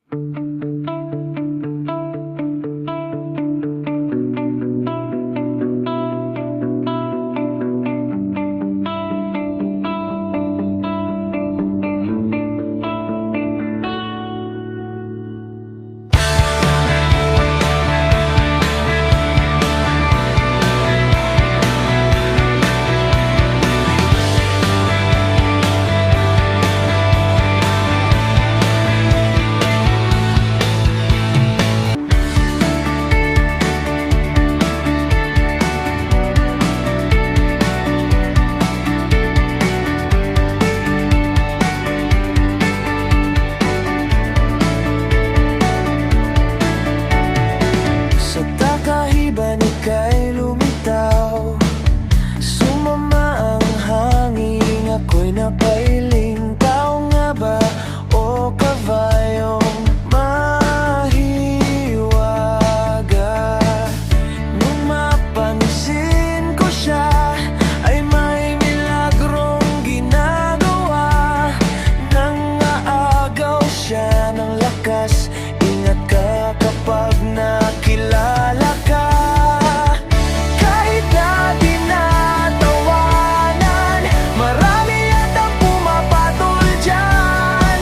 Sa takahiban ika'y lumitaw, sumama ang hangin, ako'y napailing. Tao nga ba o kabayong mahiwaga? Nung mapansin ko siya, ay may milagrong ginagawa. Nang aagaw siya ng lakas, ingat ka kapag nakilala ka. Kahit na tinatawanan, marami yatang pumapatol dyan.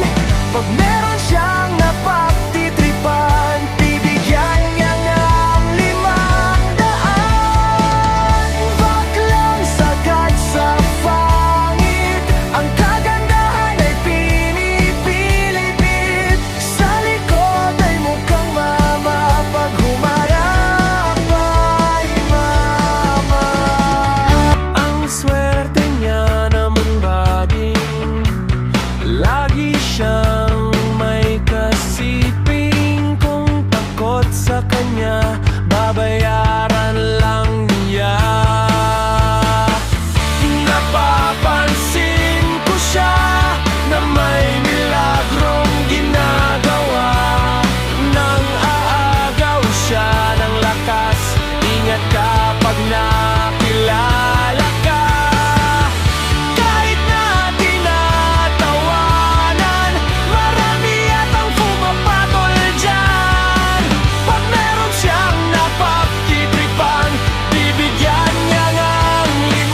Pag meron siyang napagtitripan, bibigyan niya ng 500. Baklang sagad sa pangit, ang kagandahan ay pinipilit. Sa likod ay mukhang mama, pag humarap ay mama. Ang swerte niya naman baging lagi siyang may kasiping. Kung takot sa kanya, babayaran lang niya. Napapansin ko siya na may milagrong ginagawa. Nang aagaw siya ng lakas, ingat ka pag nakilala ka. Kahit na tinatawanan, marami yatang pumapatol dyan. Pag meron siyang napagtitripan, bibigyan niya ng 500.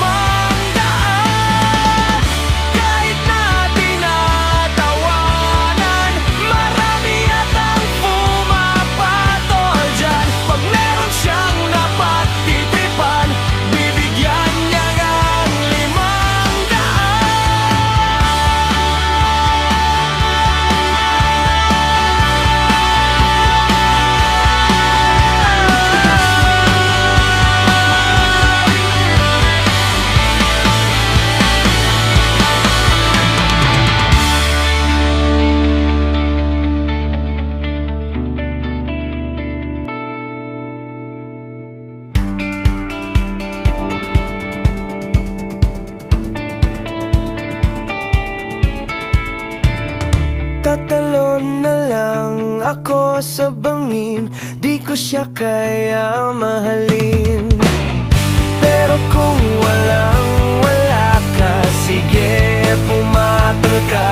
Kahit na tinatawanan, marami yatang pumapatol dyan. Pag meron siyang napagtitripan, bibigyan niya ng 500. Tatalon na lang ako sa bangin, di ko siya kaya mahalin. Pero kung walang wala ka, sige pumatol ka.